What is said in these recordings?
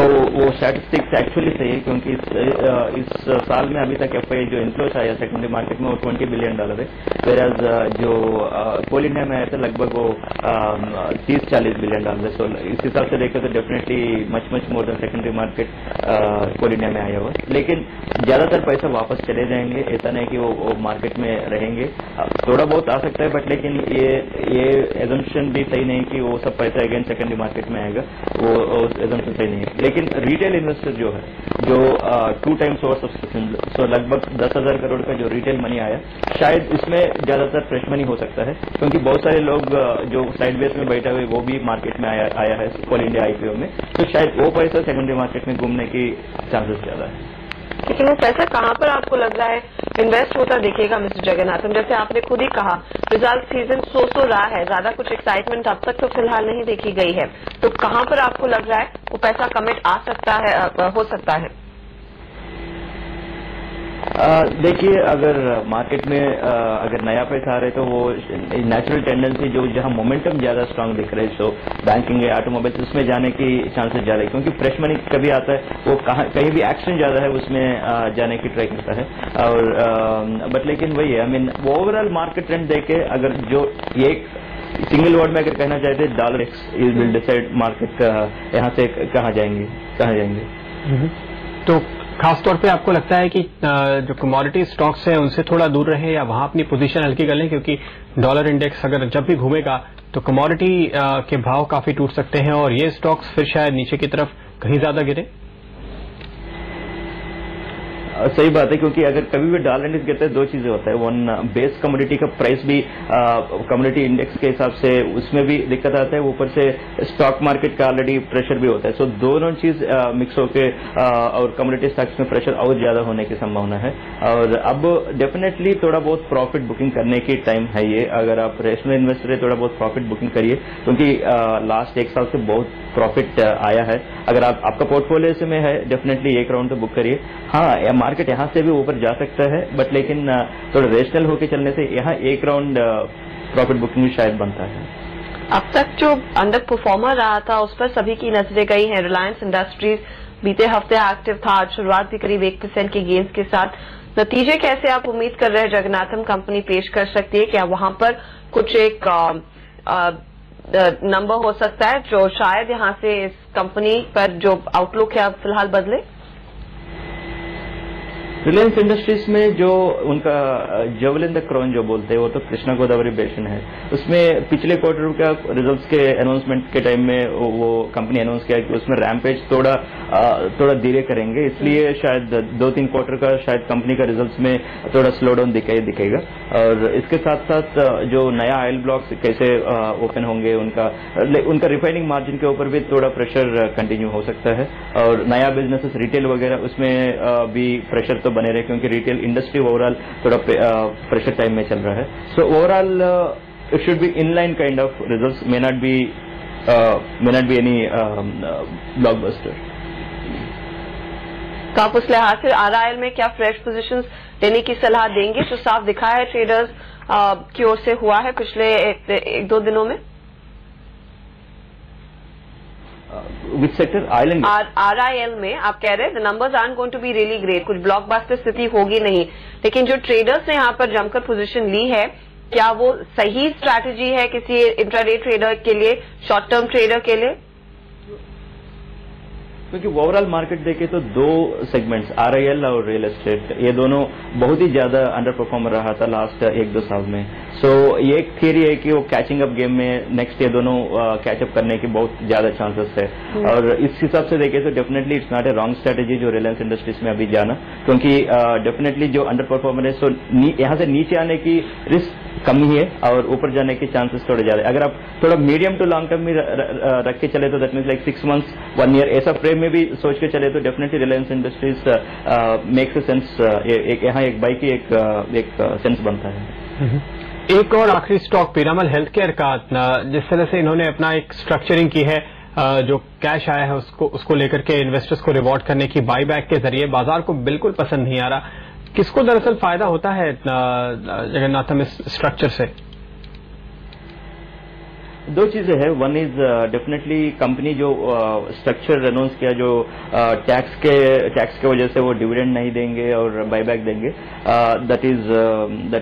वो statistics actually सही है, क्योंकि इस साल में अभी तक एफआई जो इन्फ्लोस आया सेकेंडरी मार्केट में वो $20 बिलियन है, वेराज जो कोल इंडिया में आया था लगभग वो 30-40 बिलियन है। सो इस हिसाब से देखें तो definitely much more than secondary market Coal India में आया हुआ। लेकिन ज्यादातर पैसा वापस चले जाएंगे, ऐसा नहीं कि वो मार्केट में रहेंगे, थोड़ा बहुत आ सकता है, बट लेकिन ये एजम्पशन भी सही नहीं कि वो सब पैसा अगेन सेकेंडरी मार्केट में आएगा, वो एजम्पशन सही नहीं है। लेकिन रिटेल इन्वेस्टर जो है, जो 2 टाइम्स ओवर सब्सक्रिप्शन, सो लगभग 10,000 करोड़ का जो रिटेल मनी आया, शायद इसमें ज्यादातर फ्रेश मनी हो सकता है, क्योंकि बहुत सारे लोग जो साइड बेस में बैठे हुए वो भी मार्केट में आया है कोल इंडिया आईपीओ में, तो शायद वो पैसा सेकेंडरी मार्केट में घूमने की चांसेस ज्यादा है। लेकिन वो पैसा कहाँ पर आपको लग रहा है इन्वेस्ट होता दिखेगा मिस्टर जगन्नाथन? जैसे आपने खुद ही कहा रिजल्ट सीजन सो रहा है, ज्यादा कुछ एक्साइटमेंट अब तक तो फिलहाल नहीं देखी गई है, तो कहाँ पर आपको लग रहा है वो पैसा कमिट आ सकता है, हो सकता है? देखिए, अगर मार्केट में अगर नया पैसा आ रहा है तो वो नेचुरल टेंडेंसी जो जहां मोमेंटम ज्यादा स्ट्रांग दिख रहा है, सो बैंकिंग है, ऑटोमोबाइल्स, उसमें जाने की चांसेस ज्यादा है, क्योंकि फ्रेश मनी कभी आता है वो कहीं भी एक्शन ज्यादा है उसमें जाने की ट्राई करता है। और बट लेकिन वही है, I mean overall market trend देखे अगर जो एक सिंगल वर्ड में अगर कहना चाहते हैं, डॉलर विल डिसाइड मार्केट यहाँ से कहाँ जाएंगे। तो खासतौर पे आपको लगता है कि जो कमोडिटी स्टॉक्स हैं उनसे थोड़ा दूर रहे या वहां अपनी पोजीशन हल्की कर लें, क्योंकि डॉलर इंडेक्स अगर जब भी घूमेगा तो कमोडिटी के भाव काफी टूट सकते हैं और ये स्टॉक्स फिर शायद नीचे की तरफ कहीं ज्यादा गिरे? सही बात है, क्योंकि अगर कभी भी डॉलर इंडेक्स गिरता है, 2 चीजें होता है, वन बेस कमोडिटी का प्राइस भी कमोडिटी इंडेक्स के हिसाब से उसमें भी दिक्कत आता है, ऊपर से स्टॉक मार्केट का ऑलरेडी प्रेशर भी होता है, सो दोनों चीज मिक्स होके और कमोडिटी स्टॉक्स में प्रेशर और ज्यादा होने की संभावना है। और अब डेफिनेटली थोड़ा बहुत प्रॉफिट बुकिंग करने की टाइम है ये, अगर आप रेशनल इन्वेस्टर है थोड़ा बहुत प्रॉफिट बुकिंग करिए, क्योंकि लास्ट 1 साल से बहुत प्रॉफिट आया है। अगर आपका पोर्टफोलियो में है डेफिनेटली एक राउंड तो बुक करिए। हाँ, मार्केट यहां से भी ऊपर जा सकता है, बट लेकिन थोड़ा रेशनल होके चलने से यहां एक राउंड प्रॉफिट बुकिंग शायद बनता है। अब तक जो अंडर परफॉर्मर रहा था उस पर सभी की नजरें गई हैं। रिलायंस इंडस्ट्रीज बीते हफ्ते एक्टिव था, आज शुरुआत भी करीब 1% के गेंस के साथ। नतीजे कैसे आप उम्मीद कर रहे हैं जगन्नाथन कंपनी पेश कर सकती है? क्या वहां पर कुछ एक नंबर हो सकता है जो शायद यहां से इस कंपनी पर जो आउटलुक है अब फिलहाल बदले? रिलायंस इंडस्ट्रीज में जो उनका जवल इन द क्राउन जो बोलते हैं, वो तो कृष्णा गोदावरी बेसिन है, उसमें पिछले क्वार्टर का रिजल्ट्स के अनाउंसमेंट के टाइम में वो कंपनी अनाउंस किया कि उसमें रैम्पेज थोड़ा धीरे करेंगे, इसलिए शायद 2-3 क्वार्टर का शायद कंपनी का रिजल्ट्स में थोड़ा स्लो डाउन दिखेगा। और इसके साथ साथ जो नया ऑयल ब्लॉक्स कैसे ओपन होंगे, उनका रिफाइनिंग मार्जिन के ऊपर भी थोड़ा प्रेशर कंटिन्यू हो सकता है। और नया बिजनेसेस रिटेल वगैरह उसमें भी प्रेशर तो बने रहे, क्योंकि रिटेल इंडस्ट्री ओवरऑल थोड़ा प्रेशर टाइम में चल रहा है। So overall it should be in line kind of results, may not be any blockbuster. तो आप उस लिहाज से RIL में क्या फ्रेश पोजीशंस लेने की सलाह देंगे, जो साफ दिखा है ट्रेडर्स की ओर से हुआ है पिछले 1-2 दिनों में? Which sector? RIL में आप कह रहे हैं the numbers are going to be really great, कुछ ब्लॉकबस्टर स्थिति होगी नहीं, लेकिन जो ट्रेडर्स ने यहाँ पर जमकर पोजीशन ली है, क्या वो सही स्ट्रैटेजी है किसी इंट्राडे ट्रेडर के लिए, शॉर्ट टर्म ट्रेडर के लिए? क्योंकि ओवरऑल मार्केट देखे तो 2 सेगमेंट्स RIL और रियल एस्टेट, ये दोनों बहुत ही ज्यादा अंडर परफॉर्मर रहा था लास्ट 1-2 साल में। सो ये एक थियरी है कि वो कैचिंग अप गेम में नेक्स्ट ये दोनों कैचअप करने की बहुत ज्यादा चांसेस है। और इस हिसाब से देखे तो definitely it's not a wrong strategy जो रिलायंस इंडस्ट्रीज में अभी जाना, क्योंकि डेफिनेटली जो अंडर परफॉर्मर है, सो यहाँ से नीचे आने की रिस्क कम ही है और ऊपर जाने के चांसेस थोड़े ज्यादा है। अगर आप थोड़ा मीडियम टू लॉन्ग टर्म में रख के चले तो that means like 6 months 1 year ऐसा फ्रेम में भी सोच के चले तो definitely Reliance industries makes a sense, यहाँ एक बाई की एक सेंस बनता है। एक और आखिरी स्टॉक पीरामल हेल्थ केयर का, जिस तरह से इन्होंने अपना एक स्ट्रक्चरिंग की है, जो कैश आया है उसको लेकर के इन्वेस्टर्स को रिवॉर्ड करने की बाईबैक के जरिए, बाजार को बिल्कुल पसंद नहीं आ रहा। किसको दरअसल फायदा होता है जगन्नाथम इस स्ट्रक्चर से? दो चीजें हैं। वन इज डेफिनेटली कंपनी जो स्ट्रक्चर अनाउंस किया, जो टैक्स के वजह से वो डिविडेंड नहीं देंगे और बाईबैक देंगे, दैट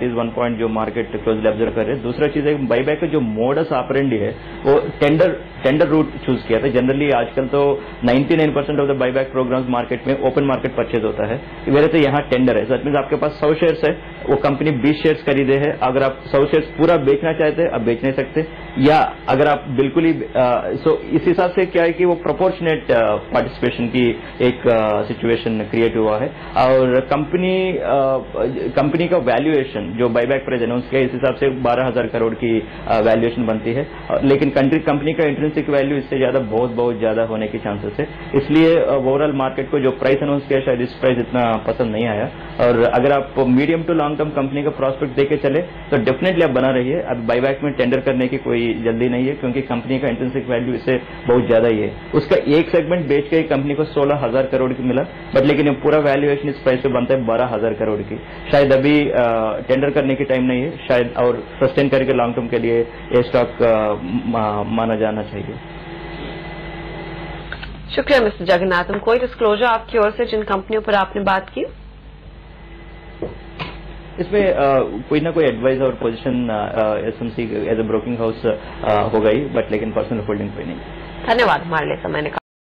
इज वन पॉइंट जो मार्केट क्लोजली ऑब्जर्व कर रहे हैं। दूसरा चीज है बाईबैक का जो मोडस ऑपरेंडी है वो टेंडर रूट चूज किया था। जनरली आजकल तो 99% of the buyback programs market में ओपन मार्केट परचेज होता है, मेरे तो यहाँ टेंडर है। दैट मीन्स आपके पास 100 शेयर्स है, वो कंपनी 20 शेयर्स खरीदे हैं। अगर आप 100 शेयर्स पूरा बेचना चाहते हैं आप बेच नहीं सकते, या अगर आप बिल्कुल ही सो इस हिसाब से क्या है कि वो प्रोपोर्शनेट पार्टिसिपेशन की एक सिचुएशन क्रिएट हुआ है। और कंपनी का वैल्यूएशन जो बाईबैक प्राइस अनाउंस किया इस हिसाब से 12,000 करोड़ की वैल्यूएशन बनती है, लेकिन कंपनी का इंट्रिंसिक वैल्यू इससे ज्यादा बहुत ज्यादा होने की चांसेस है। इसलिए ओवरऑल मार्केट को जो प्राइस अनाउंस किया शायद इस प्राइस इतना पसंद नहीं आया। और अगर आप medium to long term company का प्रोस्पेक्ट देके चले तो डेफिनेटली आप बना रहिए। अब बाईबैक में टेंडर करने की कोई जल्दी नहीं है, क्योंकि कंपनी का इंट्रिंसिक वैल्यू इससे बहुत ज्यादा ही है। उसका एक सेगमेंट बेच के कंपनी को 16,000 करोड़ की मिला, बट लेकिन पूरा वैल्यूएशन इस प्राइस पे बनता है 12,000 करोड़ की। शायद अभी टेंडर करने की टाइम नहीं है शायद, और सस्टेन करके लॉन्ग टर्म के लिए ये स्टॉक माना जाना चाहिए। शुक्रिया मिस्टर जगन्नाथम। कोई डिस्क्लोजर आपकी ओर से जिन कंपनियों पर आपने बात की? इसमें कोई ना कोई एडवाइस और position SMC as a broking house होगा ही, बट लेकिन पर्सनल होल्डिंग कोई नहीं। धन्यवाद हमारे लिए समय निकालने